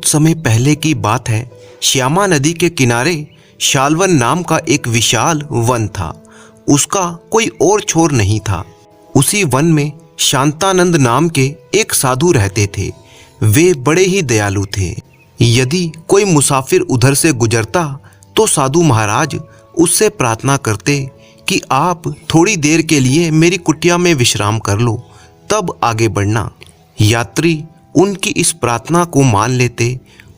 बहुत समय पहले की बात है। श्यामा नदी के किनारे शालवन नाम का एक विशाल वन था। उसका कोई और छोर नहीं था। उसी वन में शांतानंद नाम के एक साधु रहते थे। वे बड़े ही दयालु थे। यदि कोई मुसाफिर उधर से गुजरता तो साधु महाराज उससे प्रार्थना करते कि आप थोड़ी देर के लिए मेरी कुटिया में विश्राम कर लो, तब आगे बढ़ना। यात्री उनकी इस प्रार्थना को मान लेते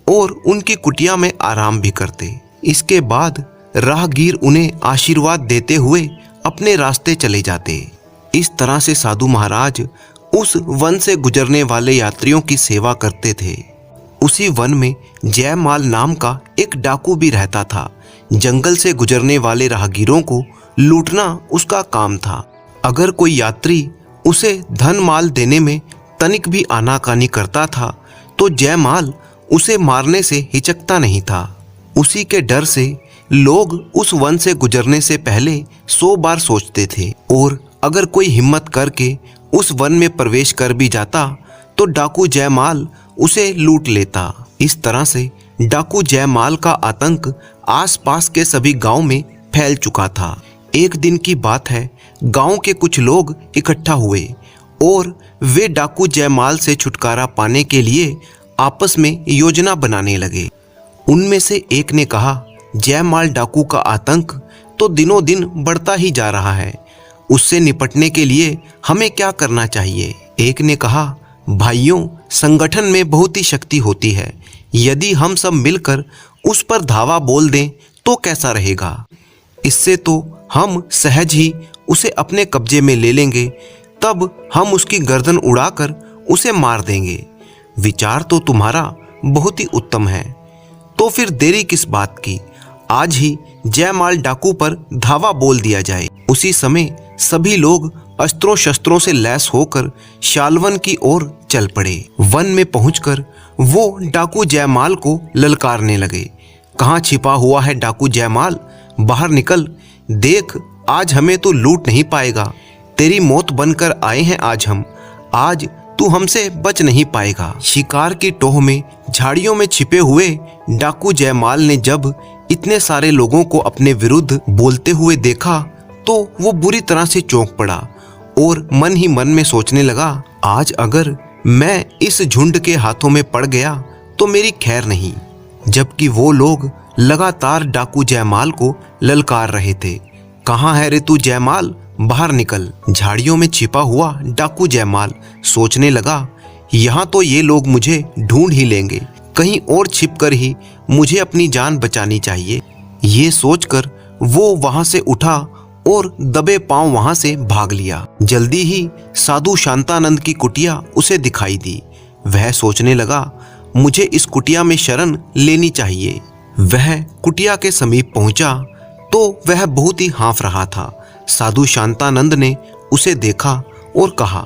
और उनकी कुटिया में आराम भी करते। इसके बाद राहगीर उन्हें आशीर्वाद देते हुए अपने रास्ते चले जाते। इस तरह से साधु महाराज उस वन से गुजरने वाले यात्रियों की सेवा करते थे। उसी वन में जयमाल नाम का एक डाकू भी रहता था। जंगल से गुजरने वाले राहगीरों को लूटना उसका काम था। अगर कोई यात्री उसे धन माल देने में तनिक भी आनाकानी करता था तो जयमाल उसे मारने से हिचकता नहीं था। उसी के डर से लोग उस वन से गुजरने से पहले 100 बार सोचते थे, और अगर कोई हिम्मत करके उस वन में प्रवेश कर भी जाता तो डाकू जयमाल उसे लूट लेता। इस तरह से डाकू जयमाल का आतंक आसपास के सभी गांव में फैल चुका था। एक दिन की बात है, गांव के कुछ लोग इकट्ठा हुए और वे डाकू जयमाल से छुटकारा पाने के लिए आपस में योजना बनाने लगे। उनमें से एक ने कहा, जयमाल डाकू का आतंक तो दिनों दिन बढ़ता ही जा रहा है, उससे निपटने के लिए हमें क्या करना चाहिए। एक ने कहा, भाइयों, संगठन में बहुत ही शक्ति होती है। यदि हम सब मिलकर उस पर धावा बोल दें तो कैसा रहेगा। इससे तो हम सहज ही उसे अपने कब्जे में ले लेंगे, तब हम उसकी गर्दन उड़ाकर उसे मार देंगे। विचार तो तुम्हारा बहुत ही उत्तम है, तो फिर देरी किस बात की, आज ही जयमाल डाकू पर धावा बोल दिया जाए। उसी समय सभी लोग अस्त्रों शस्त्रों से लैस होकर शालवन की ओर चल पड़े। वन में पहुंचकर वो डाकू जयमाल को ललकारने लगे। कहाँ छिपा हुआ है डाकू जयमाल, बाहर निकल, देख आज हमें तो लूट नहीं पाएगा। तेरी मौत बनकर आए हैं आज हम, आज तू हमसे बच नहीं पाएगा। शिकार की टोह में झाड़ियों में छिपे हुए डाकू जयमाल ने जब इतने सारे लोगों को अपने विरुद्ध बोलते हुए देखा तो वो बुरी तरह से चौंक पड़ा और मन ही मन में सोचने लगा, आज अगर मैं इस झुंड के हाथों में पड़ गया तो मेरी खैर नहीं। जबकि वो लोग लगातार डाकू जयमाल को ललकार रहे थे। कहाँ है रे तू जयमाल, बाहर निकल। झाड़ियों में छिपा हुआ डाकू जयमाल सोचने लगा, यहाँ तो ये लोग मुझे ढूंढ ही लेंगे, कहीं और छिपकर ही मुझे अपनी जान बचानी चाहिए। ये सोचकर वो वहां से उठा और दबे पांव वहां से भाग लिया। जल्दी ही साधु शांतानंद की कुटिया उसे दिखाई दी। वह सोचने लगा, मुझे इस कुटिया में शरण लेनी चाहिए। वह कुटिया के समीप पहुंचा तो वह बहुत ही हाँफ रहा था। साधु शांतानंद ने उसे देखा और कहा,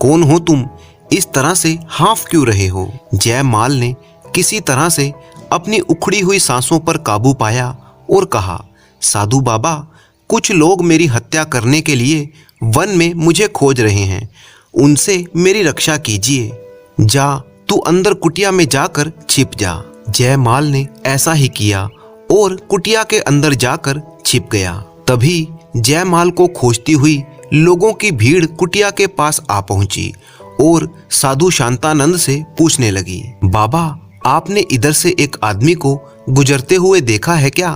कौन हो तुम, इस तरह से हाँफ क्यों रहे हो। जयमाल ने किसी तरह से अपनी उखड़ी हुई सांसों पर काबू पाया और कहा, साधु बाबा, कुछ लोग मेरी हत्या करने के लिए वन में मुझे खोज रहे हैं, उनसे मेरी रक्षा कीजिए। जा, तू अंदर कुटिया में जाकर छिप जा। जयमाल ने ऐसा ही किया और कुटिया के अंदर जाकर छिप गया। तभी जयमाल को खोजती हुई लोगों की भीड़ कुटिया के पास आ पहुंची और साधु शांतानंद से पूछने लगी, बाबा, आपने इधर से एक आदमी को गुजरते हुए देखा है क्या?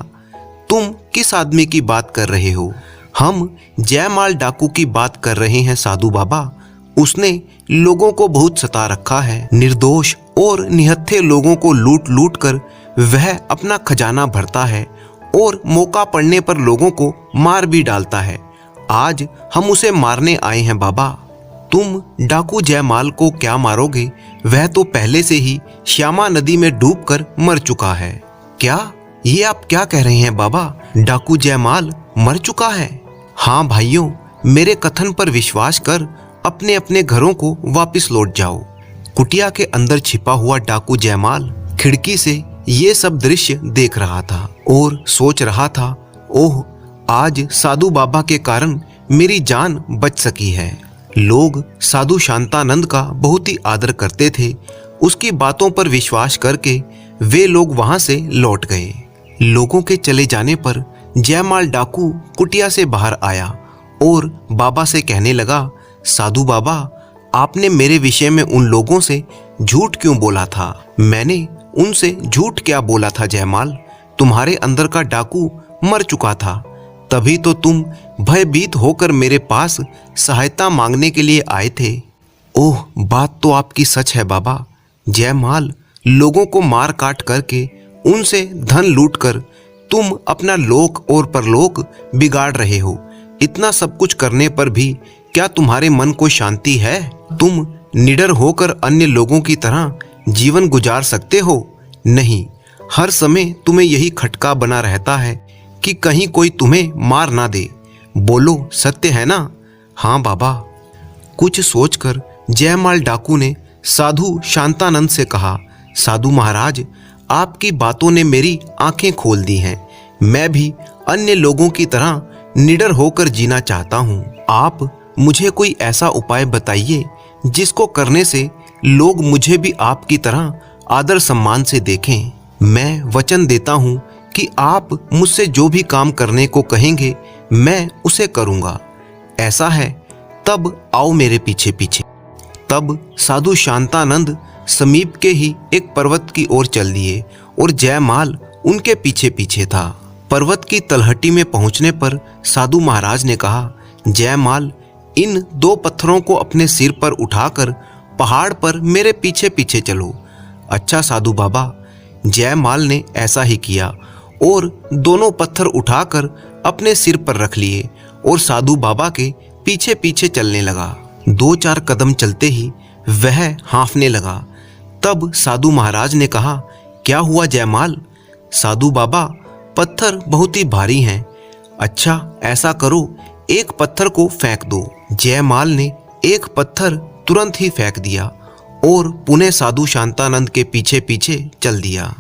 तुम किस आदमी की बात कर रहे हो? हम जयमाल डाकू की बात कर रहे हैं साधु बाबा। उसने लोगों को बहुत सता रखा है। निर्दोष और निहत्थे लोगों को लूट लूट कर वह अपना खजाना भरता है और मौका पड़ने पर लोगों को मार भी डालता है। आज हम उसे मारने आए हैं बाबा। तुम डाकू जयमाल को क्या मारोगे? वह तो पहले से ही श्यामा नदी में डूबकर मर चुका है। क्या ये आप क्या कह रहे हैं बाबा? डाकू जयमाल मर चुका है? हाँ भाइयों, मेरे कथन पर विश्वास कर अपने अपने घरों को वापस लौट जाओ। कुटिया के अंदर छिपा हुआ डाकू जयमाल खिड़की से ये सब दृश्य देख रहा था और सोच रहा था, ओह, आज साधु बाबा के कारण मेरी जान बच सकी है। लोग साधु शांतानंद का बहुत ही आदर करते थे उसकी बातों पर विश्वास करके वे लोग वहां से लौट गए। लोगों के चले जाने पर जयमाल डाकू कुटिया से बाहर आया और बाबा से कहने लगा, साधु बाबा, आपने मेरे विषय में उन लोगों से झूठ क्यों बोला था? मैंने उनसे झूठ क्या बोला था जयमाल? तुम्हारे अंदर का डाकू मर चुका था, तभी तो तुम भयभीत होकर मेरे पास सहायता मांगने के लिए आए थे। ओह, बात तो आपकी सच है बाबा। जयमाल लोगों को मार काट करके उनसे धन लूटकर तुम अपना लोक और परलोक बिगाड़ रहे हो। इतना सब कुछ करने पर भी क्या तुम्हारे मन को शांति है? तुम निडर होकर अन्य लोगों की तरह जीवन गुजार सकते हो? नहीं, हर समय तुम्हें यही खटका बना रहता है कि कहीं कोई तुम्हें मार ना दे। बोलो, सत्य है ना? हाँ बाबा। कुछ सोचकर जयमाल डाकू ने साधु शांतानंद से कहा, साधु महाराज, आपकी बातों ने मेरी आंखें खोल दी हैं। मैं भी अन्य लोगों की तरह निडर होकर जीना चाहता हूँ। आप मुझे कोई ऐसा उपाय बताइए जिसको करने से लोग मुझे भी आपकी तरह आदर सम्मान से देखें। मैं वचन देता हूँ कि आप मुझसे जो भी काम करने को कहेंगे मैं उसे करूँगा। ऐसा है तब आओ मेरे पीछे पीछे। तब साधु शांतानंद समीप के ही एक पर्वत की ओर चल दिए और जयमाल उनके पीछे पीछे था। पर्वत की तलहटी में पहुंचने पर साधु महाराज ने कहा, जयमाल, इन 2 पत्थरों को अपने सिर पर उठाकर पहाड़ पर मेरे पीछे पीछे चलो। अच्छा साधु बाबा। जयमाल ने ऐसा ही किया और दोनों पत्थर उठाकर अपने सिर पर रख लिए और साधु बाबा के पीछे पीछे चलने लगा। 2-4 कदम चलते ही वह हाँफने लगा। तब साधु महाराज ने कहा, क्या हुआ जयमाल? साधु बाबा, पत्थर बहुत ही भारी हैं। अच्छा, ऐसा करो, एक पत्थर को फेंक दो। जयमाल ने एक पत्थर तुरंत ही फेंक दिया और पुनः साधु शांतानंद के पीछे पीछे चल दिया।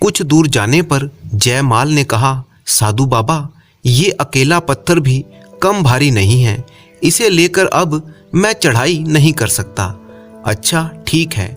कुछ दूर जाने पर जयमाल ने कहा, साधु बाबा, ये अकेला पत्थर भी कम भारी नहीं है, इसे लेकर अब मैं चढ़ाई नहीं कर सकता। अच्छा ठीक है,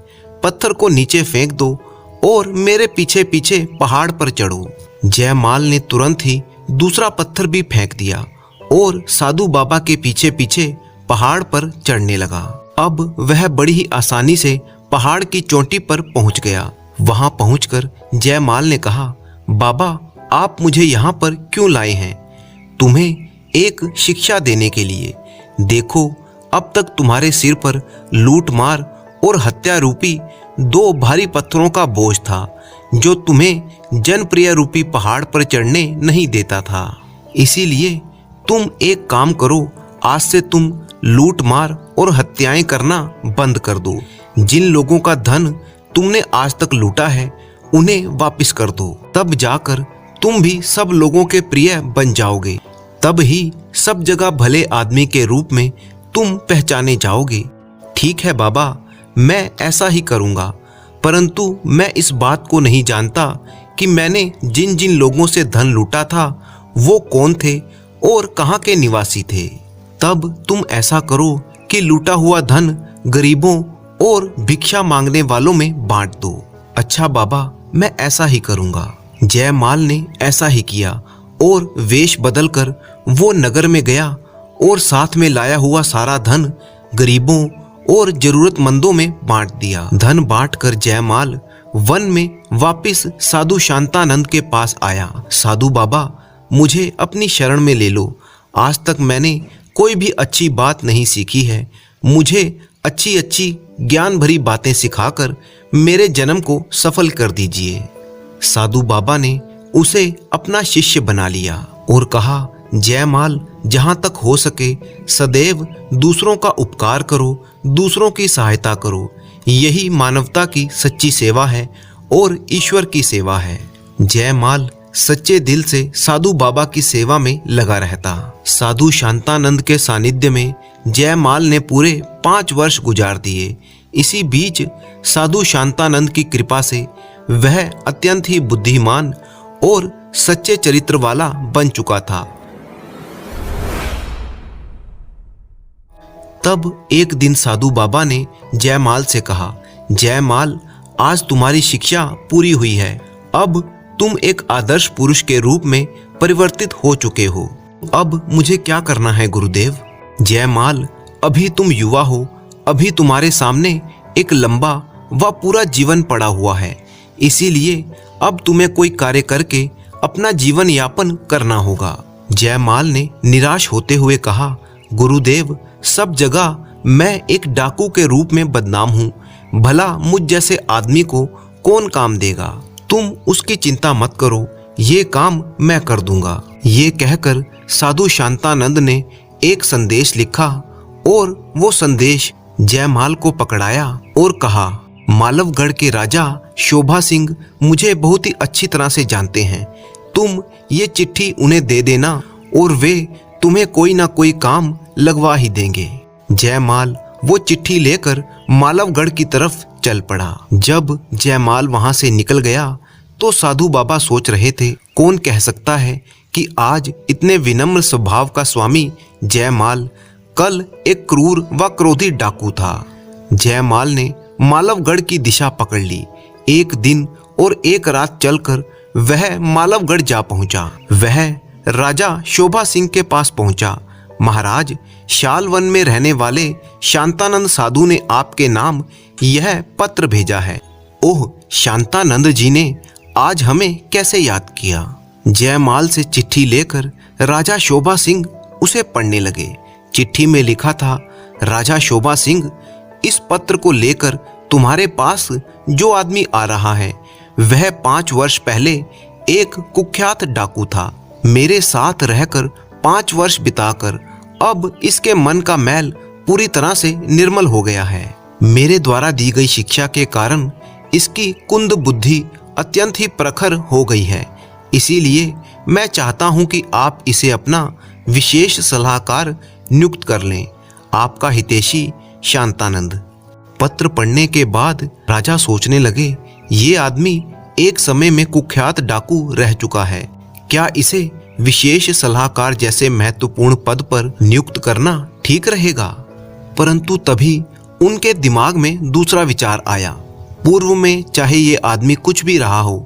पत्थर को नीचे फेंक दो और मेरे पीछे पीछे पहाड़ पर चढ़ो। जयमाल ने तुरंत ही दूसरा पत्थर भी फेंक दिया और साधु बाबा के पीछे पीछे पहाड़ पर चढ़ने लगा। अब वह बड़ी ही आसानी से पहाड़ की चोटी पर पहुंच गया। वहां पहुंचकर जयमाल ने कहा, बाबा, आप मुझे यहाँ पर क्यों लाए हैं? तुम्हें एक शिक्षा देने के लिए। देखो, अब तक तुम्हारे सिर पर लूट मार और हत्या रूपी 2 भारी पत्थरों का बोझ था जो तुम्हें जनप्रिय रूपी पहाड़ पर चढ़ने नहीं देता था। इसीलिए तुम एक काम करो, आज से तुम लूट मार और हत्याएं करना बंद कर दो। जिन लोगों का धन तुमने आज तक लूटा है उन्हें वापस कर दो। तब जाकर तुम भी सब लोगों के प्रिय बन जाओगे। तब ही सब जगह भले आदमी के रूप में तुम पहचाने जाओगे। ठीक है बाबा, मैं ऐसा ही करूँगा, परंतु मैं इस बात को नहीं जानता कि मैंने जिन जिन लोगों से धन लूटा था वो कौन थे और कहाँ के निवासी थे। तब तुम ऐसा करो कि लूटा हुआ धन गरीबों और भिक्षा मांगने वालों में बांट दो। अच्छा बाबा, मैं ऐसा ही करूँगा। जयमाल ने ऐसा ही किया और वेश बदलकर वो नगर में गया और साथ में लाया हुआ सारा धन गरीबों और जरूरतमंदों में बांट दिया। धन बांटकर जयमाल वन में वापस साधु शांतानंद के पास आया। साधु बाबा, मुझे अपनी शरण में ले लो। आज तक मैंने कोई भी अच्छी बात नहीं सीखी है। मुझे अच्छी अच्छी ज्ञान भरी बातें सिखाकर मेरे जन्म को सफल कर दीजिए। साधु बाबा ने उसे अपना शिष्य बना लिया और कहा, जयमाल, जहाँ तक हो सके सदैव दूसरों का उपकार करो, दूसरों की सहायता करो। यही मानवता की सच्ची सेवा है और ईश्वर की सेवा है। जयमाल सच्चे दिल से साधु बाबा की सेवा में लगा रहता। साधु शांतानंद के सानिध्य में जयमाल ने पूरे 5 वर्ष गुजार दिए। इसी बीच साधु शांतानंद की कृपा से वह अत्यंत ही बुद्धिमान और सच्चे चरित्र वाला बन चुका था। तब एक दिन साधु बाबा ने जयमाल से कहा, जयमाल, आज तुम्हारी शिक्षा पूरी हुई है। अब तुम एक आदर्श पुरुष के रूप में परिवर्तित हो चुके हो। अब मुझे क्या करना है गुरुदेव? जयमाल, अभी तुम युवा हो, अभी तुम्हारे सामने एक लंबा व पूरा जीवन पड़ा हुआ है, इसीलिए अब तुम्हें कोई कार्य करके अपना जीवन यापन करना होगा। जयमाल ने निराश होते हुए कहा, गुरुदेव, सब जगह मैं एक डाकू के रूप में बदनाम हूँ, भला मुझ जैसे आदमी को कौन काम देगा? तुम उसकी चिंता मत करो, ये काम मैं कर दूंगा। ये कहकर साधु शांतानंद ने एक संदेश लिखा और वो संदेश जयमाल को पकड़ाया और कहा, मालवगढ़ के राजा शोभा सिंह मुझे बहुत ही अच्छी तरह से जानते हैं। तुम ये चिट्ठी उन्हें दे देना और वे तुम्हें कोई ना कोई काम लगवा ही देंगे। जयमाल वो चिट्ठी लेकर मालवगढ़ की तरफ चल पड़ा। जब जयमाल वहां से निकल गया तो साधु बाबा सोच रहे थे, कौन कह सकता है कि आज इतने विनम्र स्वभाव का स्वामी जयमाल कल एक क्रूर व क्रोधी डाकू था। जयमाल ने मालवगढ़ की दिशा पकड़ ली। एक दिन और एक रात चलकर वह मालवगढ़ जा पहुंचा। वह राजा शोभा सिंह के पास पहुंचा। महाराज, शालवन में रहने वाले शांतानंद साधु ने आपके नाम यह पत्र भेजा है। ओह, शांतानंद जी ने आज हमें कैसे याद किया? जयमाल से चिट्ठी लेकर राजा शोभा सिंह उसे पढ़ने लगे। चिट्ठी में लिखा था, राजा शोभा सिंह, इस पत्र को लेकर तुम्हारे पास जो आदमी आ रहा है वह 5 वर्ष पहले एक कुख्यात डाकू था। मेरे साथ रहकर 5 वर्ष बिताकर अब इसके मन का मैल पूरी तरह से निर्मल हो गया है। मेरे द्वारा दी गई शिक्षा के कारण इसकी कुंद बुद्धि अत्यंत ही प्रखर हो गई है। इसीलिए मैं चाहता हूं कि आप इसे अपना विशेष सलाहकार नियुक्त कर लें। आपका हितैषी शांतानंद। पत्र पढ़ने के बाद राजा सोचने लगे, ये आदमी एक समय में कुख्यात डाकू रह चुका है, क्या इसे विशेष सलाहकार जैसे महत्वपूर्ण पद पर नियुक्त करना ठीक रहेगा? परंतु तभी उनके दिमाग में दूसरा विचार आया। पूर्व में चाहे ये आदमी कुछ भी रहा हो,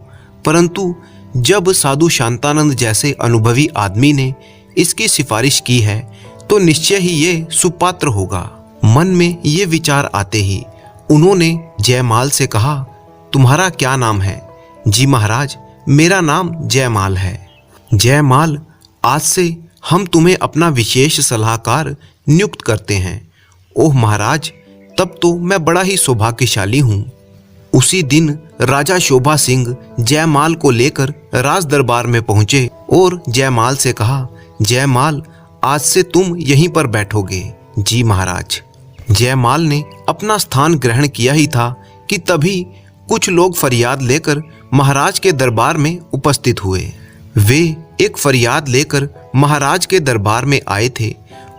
परंतु जब साधु शांतानंद जैसे अनुभवी आदमी ने इसकी सिफारिश की है तो निश्चय ही ये सुपात्र होगा। मन में ये विचार आते ही उन्होंने जयमाल से कहा, तुम्हारा क्या नाम है? जी महाराज, मेरा नाम जयमाल है। जयमाल, आज से हम तुम्हें अपना विशेष सलाहकार नियुक्त करते हैं। ओह महाराज, तब तो मैं बड़ा ही सौभाग्यशाली हूँ। उसी दिन राजा शोभा सिंह जयमाल को लेकर राज दरबार में पहुंचे और जयमाल से कहा, जयमाल, आज से तुम यहीं पर बैठोगे। जी महाराज। जयमाल ने अपना स्थान ग्रहण किया ही था कि तभी कुछ लोग फरियाद लेकर महाराज के दरबार में उपस्थित हुए। वे एक फरियाद लेकर महाराज के दरबार में आए थे।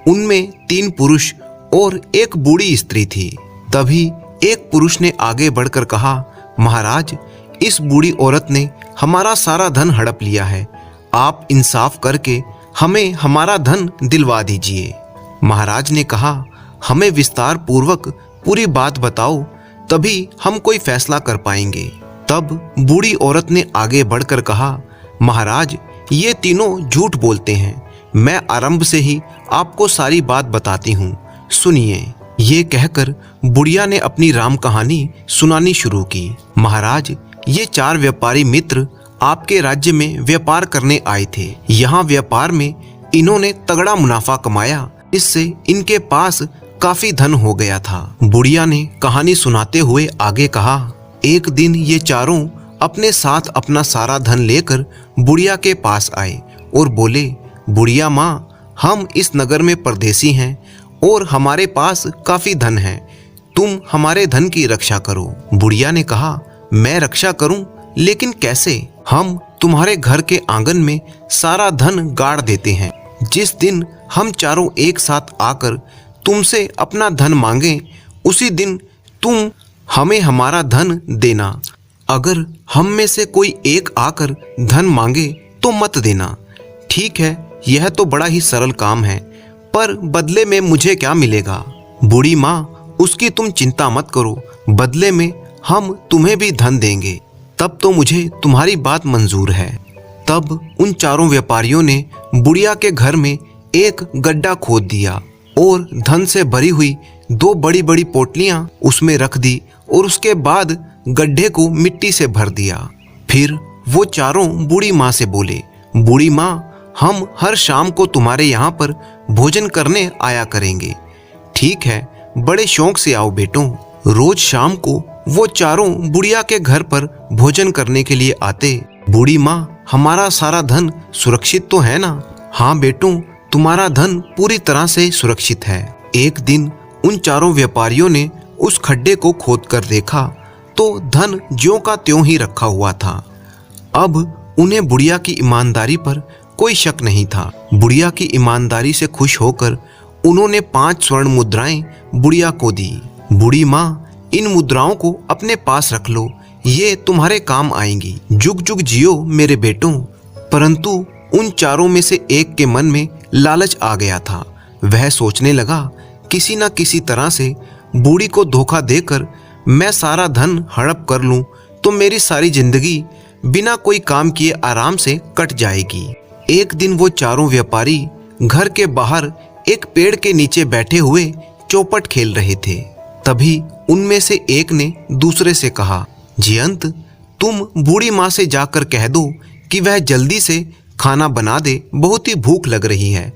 उनमें 3 पुरुष और एक बूढ़ी स्त्री थी। तभी एक पुरुष ने आगे बढ़कर कहा, महाराज, इस बूढ़ी औरत ने हमारा सारा धन हड़प लिया है। आप इंसाफ करके हमें हमारा धन दिलवा दीजिए। महाराज ने कहा, हमें विस्तार पूर्वक पूरी बात बताओ, तभी हम कोई फैसला कर पाएंगे। तब बूढ़ी औरत ने आगे बढ़कर कहा, महाराज, ये तीनों झूठ बोलते हैं। मैं आरंभ से ही आपको सारी बात बताती हूँ, सुनिए। ये कहकर बुढ़िया ने अपनी राम कहानी सुनानी शुरू की। महाराज, ये 4 व्यापारी मित्र आपके राज्य में व्यापार करने आए थे। यहाँ व्यापार में इन्होंने तगड़ा मुनाफा कमाया, इससे इनके पास काफी धन हो गया था। बुढ़िया ने कहानी सुनाते हुए आगे कहा, एक दिन ये चारों अपने साथ अपना सारा धन लेकर बुढ़िया के पास आए और बोले, बुढ़िया माँ, हम इस नगर में परदेसी हैं और हमारे पास काफी धन है, तुम हमारे धन की रक्षा करो। बुढ़िया ने कहा, मैं रक्षा करूं, लेकिन कैसे? हम तुम्हारे घर के आंगन में सारा धन गाड़ देते हैं। जिस दिन हम चारों एक साथ आकर तुमसे अपना धन मांगे, उसी दिन तुम हमें हमारा धन देना। अगर हम में से कोई एक आकर धन मांगे तो मत देना। ठीक है, यह तो बड़ा ही सरल काम है, पर बदले में मुझे क्या मिलेगा? बूढ़ी माँ उसकी तुम चिंता मत करो, बदले में हम तुम्हें भी धन देंगे। तब तो मुझे तुम्हारी बात मंजूर है। तब उन चारों व्यापारियों ने बुढ़िया के घर में एक गड्ढा खोद दिया और धन से भरी हुई 2 बड़ी बड़ी पोटलियां उसमें रख दी और उसके बाद गड्ढे को मिट्टी से भर दिया। फिर वो चारों बूढ़ी माँ से बोले, बूढ़ी माँ, हम हर शाम को तुम्हारे यहाँ पर भोजन करने आया करेंगे। ठीक है, बड़े शौक से आओ बेटों। रोज शाम को वो चारों बुढ़िया के घर पर भोजन करने के लिए आते। बूढ़ी माँ, हमारा सारा धन सुरक्षित तो है ना? हाँ बेटों, तुम्हारा धन पूरी तरह से सुरक्षित है। एक दिन उन चारों व्यापारियों ने उस खड्डे को खोद कर देखा तो धन ज्यों का त्यों ही रखा हुआ था। अब उन्हें बुढ़िया की ईमानदारी पर कोई शक नहीं था। बुढ़िया की ईमानदारी से खुश होकर उन्होंने 5 स्वर्ण मुद्राएं बुढ़िया को दी। बूढ़ी माँ, इन मुद्राओं को अपने पास रख लो, ये तुम्हारे काम आएंगी। जुग जुग जियो मेरे बेटों। परंतु उन चारों में से एक के मन में लालच आ गया था। वह सोचने लगा, किसी न किसी तरह से बूढ़ी को धोखा देकर मैं सारा धन हड़प कर लूं तो मेरी सारी जिंदगी बिना कोई काम किए आराम से कट जाएगी। एक दिन वो चारों व्यापारी घर के बाहर एक पेड़ के नीचे बैठे हुए चौपट खेल रहे थे। तभी उनमें से एक ने दूसरे से कहा, जयंत, तुम बूढ़ी माँ से जाकर कह दो कि वह जल्दी से खाना बना दे, बहुत ही भूख लग रही है।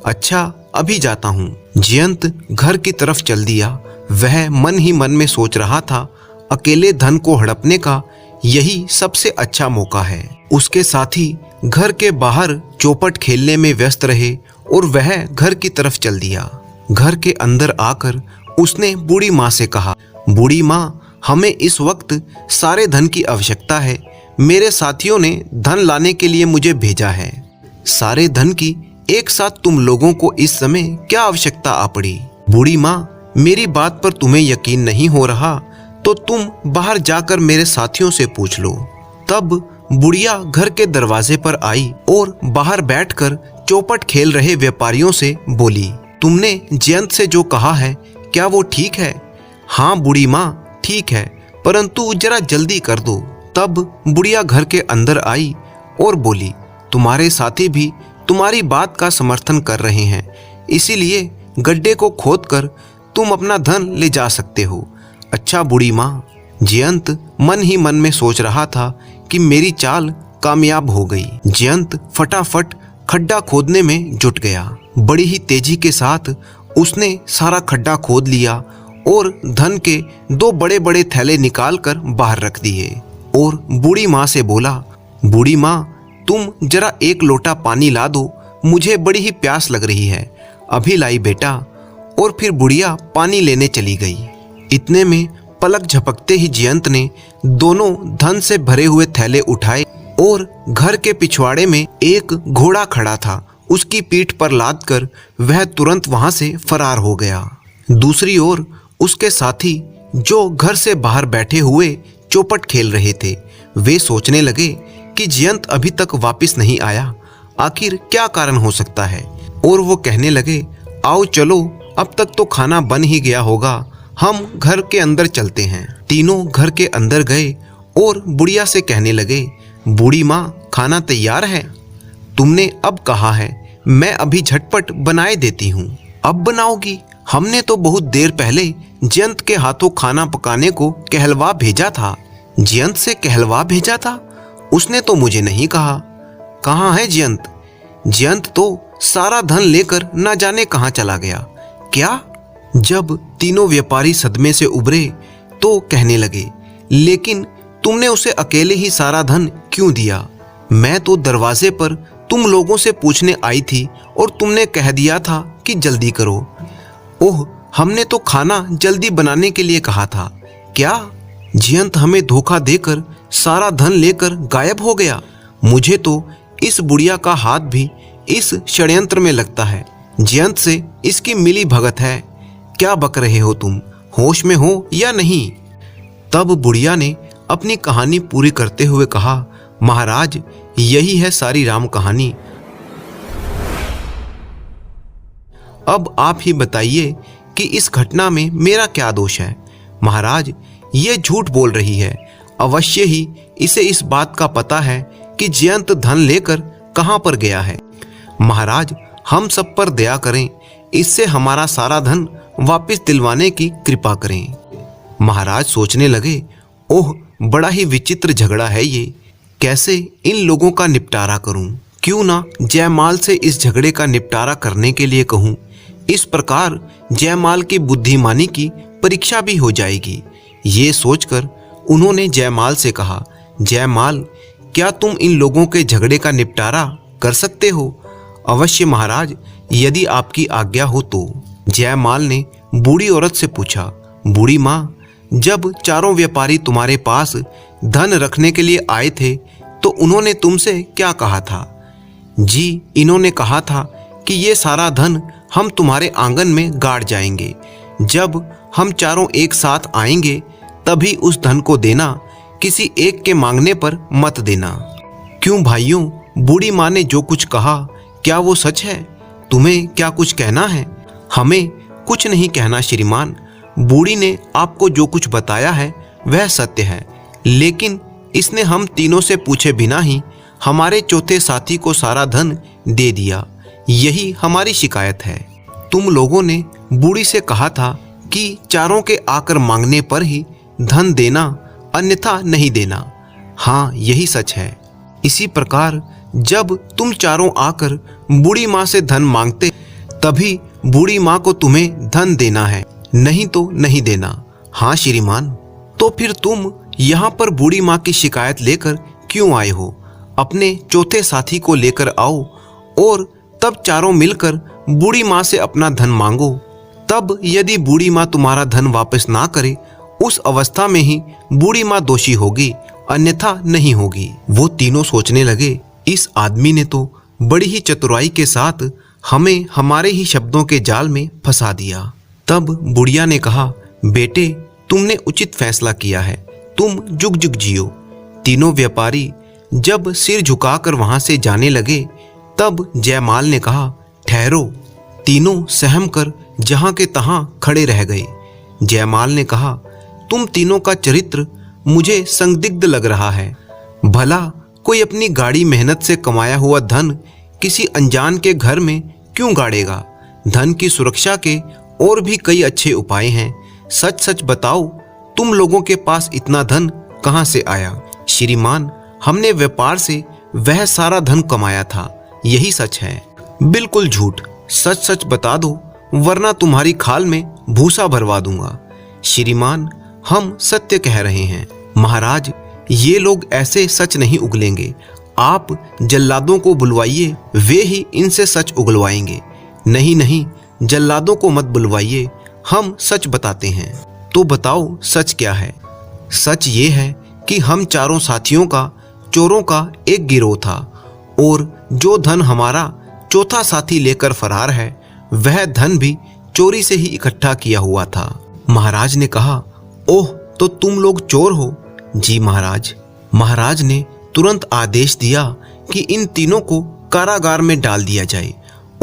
अच्छा, अभी जाता हूँ। जयंत घर की तरफ चल दिया। वह मन ही मन में सोच रहा था, अकेले धन को हड़पने का यही सबसे अच्छा मौका है। उसके साथी घर के बाहर चौपट खेलने में व्यस्त रहे और वह घर की तरफ चल दिया। घर के अंदर आकर उसने बूढ़ी माँ से कहा, बूढ़ी माँ, हमें इस वक्त सारे धन की आवश्यकता है। मेरे साथियों ने धन लाने के लिए मुझे भेजा है। सारे धन की एक साथ तुम लोगों को इस समय क्या आवश्यकता आ पड़ी? बूढ़ी माँ, मेरी बात पर तुम्हें यकीन नहीं हो रहा तो तुम बाहर जाकर मेरे साथियों से पूछ लो। तब बुढ़िया घर के दरवाजे पर आई और बाहर बैठकर चौपट खेल रहे व्यापारियों से बोली, तुमने जयंत से जो कहा है क्या वो ठीक है? हाँ बूढ़ी माँ, ठीक है, परंतु जरा जल्दी कर दो। तब बुढ़िया घर के अंदर आई और बोली, तुम्हारे साथी भी तुम्हारी बात का समर्थन कर रहे हैं, इसीलिए गड्ढे को खोदकर तुम अपना धन ले जा सकते हो। अच्छा बूढ़ी माँ। जयंत मन ही मन में सोच रहा था कि मेरी चाल कामयाब हो गई। जयंत फटाफट खड्डा खोदने में जुट गया। बड़ी ही तेजी के साथ उसने सारा खड्डा खोद लिया और धन के 2 बड़े बड़े थैले निकालकर बाहर रख दिए और बूढ़ी माँ से बोला, बूढ़ी माँ, तुम जरा 1 लोटा पानी ला दो, मुझे बड़ी ही प्यास लग रही है। अभी लाई बेटा। और फिर बुढ़िया पानी लेने चली गई। इतने में पलक झपकते ही जयंत ने दोनों धन से भरे हुए थैले उठाए और घर के पिछवाड़े में एक घोड़ा खड़ा था, उसकी पीठ पर लादकर वह तुरंत वहां से फरार हो गया। दूसरी ओर उसके साथी जो घर से बाहर बैठे हुए चौपट खेल रहे थे, वे सोचने लगे कि जयंत अभी तक वापस नहीं आया, आखिर क्या कारण हो सकता है। और वो कहने लगे, आओ चलो, अब तक तो खाना बन ही गया होगा, हम घर के अंदर चलते हैं। तीनों घर के अंदर गए और बुढ़िया से कहने लगे, बूढ़ी माँ, खाना तैयार है? तुमने अब कहा है, मैं अभी झटपट बनाए देती हूँ। अब बनाओगी? हमने तो बहुत देर पहले जयंत के हाथों खाना पकाने को कहलवा भेजा था। जयंत से कहलवा भेजा था? उसने तो मुझे नहीं कहा। कहाँ है जयंत? जयंत तो सारा धन लेकर न जाने कहाँ चला गया। क्या? जब तीनों व्यापारी सदमे से उभरे तो कहने लगे, लेकिन तुमने उसे अकेले ही सारा धन क्यों दिया? मैं तो दरवाजे पर तुम लोगों से पूछने आई थी और तुमने कह दिया था कि जल्दी करो। ओह, हमने तो खाना जल्दी बनाने के लिए कहा था। क्या? जयंत हमें धोखा देकर सारा धन लेकर गायब हो गया। मुझे तो इस बुढ़िया का हाथ भी इस षड्यंत्र में लगता है। जयंत से इसकी मिली भगत है। क्या बक रहे हो तुम? होश में हो या नहीं? तब बुढ़िया ने अपनी कहानी पूरी करते हुए कहा, महाराज, यही है सारी राम कहानी। अब आप ही बताइए कि इस घटना में मेरा क्या दोष है। महाराज, ये झूठ बोल रही है। अवश्य ही इसे इस बात का पता है कि जयंत धन लेकर कहाँ पर गया है। महाराज, हम सब पर दया करें, इससे हमारा सारा धन वापस दिलवाने की कृपा करें। महाराज सोचने लगे, ओह बड़ा ही विचित्र झगड़ा है ये, कैसे इन लोगों का निपटारा करूं? क्यों ना जयमाल से इस झगड़े का निपटारा करने के लिए कहूं। इस प्रकार जयमाल की बुद्धिमानी की परीक्षा भी हो जाएगी। ये सोचकर उन्होंने जयमाल से कहा, जयमाल, क्या तुम इन लोगों के झगड़े का निपटारा कर सकते हो? अवश्य महाराज, यदि आपकी आज्ञा हो तो। जयमाल ने बूढ़ी औरत से पूछा, बूढ़ी माँ, जब चारों व्यापारी तुम्हारे पास धन रखने के लिए आए थे तो उन्होंने तुमसे क्या कहा था? जी, इन्होंने कहा था कि ये सारा धन हम तुम्हारे आंगन में गाड़ जाएंगे। जब हम चारों एक साथ आएंगे तभी उस धन को देना, किसी एक के मांगने पर मत देना। क्यों भाइयों, बूढ़ी माँ ने जो कुछ कहा क्या वो सच है? तुम्हें क्या कुछ कहना है? हमें कुछ नहीं कहना श्रीमान। बूढ़ी ने आपको जो कुछ बताया है वह सत्य है, लेकिन इसने हम तीनों से पूछे बिना ही हमारे चौथे साथी को सारा धन दे दिया। यही हमारी शिकायत है। तुम लोगों ने बूढ़ी से कहा था कि चारों के आकर मांगने पर ही धन देना, अन्यथा नहीं देना। हाँ, यही सच है। इसी प्रकार जब तुम चारों आकर बूढ़ी माँ से धन मांगते तभी बूढ़ी माँ को तुम्हें धन देना है, नहीं तो नहीं देना। हाँ श्रीमान। तो फिर तुम यहाँ पर बूढ़ी माँ की शिकायत लेकर क्यों आए हो? अपने चौथे साथी को लेकर आओ और तब चारों मिलकर बूढ़ी माँ से अपना धन मांगो। तब यदि बूढ़ी माँ तुम्हारा धन वापस ना करे, उस अवस्था में ही बूढ़ी माँ दोषी होगी, अन्यथा नहीं होगी। वो तीनों सोचने लगे, इस आदमी ने तो बड़ी ही चतुराई के साथ हमें हमारे ही शब्दों के जाल में फंसा दिया। तब बुढ़िया ने कहा, बेटे, तुमने उचित फैसला किया है, तुम जुग जुग जियो। तीनों व्यापारी जब सिर झुकाकर वहां से जाने लगे तब जयमाल ने कहा, ठहरो। तीनों सहम कर जहां के तहां खड़े रह गए। जयमाल ने कहा, तुम तीनों का चरित्र मुझे संदिग्ध लग रहा है। भला कोई अपनी गाड़ी मेहनत से कमाया हुआ धन किसी अनजान के घर में क्यों गाड़ेगा? धन की सुरक्षा के और भी कई अच्छे उपाय हैं। सच सच बताओ, तुम लोगों के पास इतना धन कहां से आया? श्रीमान, हमने व्यापार से वह सारा धन कमाया था, यही सच है। बिल्कुल झूठ। सच सच बता दो, वरना तुम्हारी खाल में भूसा भरवा दूंगा। श्रीमान, हम सत्य कह रहे हैं। महाराज, ये लोग ऐसे सच नहीं उगलेंगे। आप जल्लादों को बुलवाइए, वे ही इनसे सच उगलवाएंगे। नहीं नहीं, जल्लादों को मत बुलवाइए, हम सच बताते हैं। तो बताओ सच क्या है? सच ये है कि हम चारों साथियों का चोरों का एक गिरोह था और जो धन हमारा चौथा साथी लेकर फरार है वह धन भी चोरी से ही इकट्ठा किया हुआ था। महाराज ने कहा, ओह, तो तुम लोग चोर हो? जी महाराज। महाराज ने तुरंत आदेश दिया कि इन तीनों को कारागार में डाल दिया जाए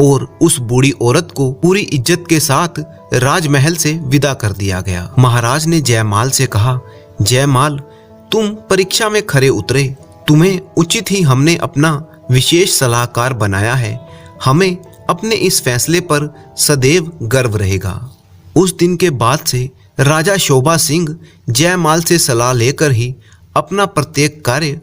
और उस बूढ़ी औरत को पूरी इज्जत के साथ राजमहल से विदा कर दिया गया। महाराज ने जयमाल से कहा, जयमाल, तुम परीक्षा में खरे उतरे, तुम्हें उचित ही हमने अपना विशेष सलाहकार बनाया है। हमें अपने इस फैसले पर सदैव गर्व रहेगा। उस दिन के बाद से राजा शोभा सिंह जयमाल से सलाह लेकर ही अपना प्रत्येक कार्य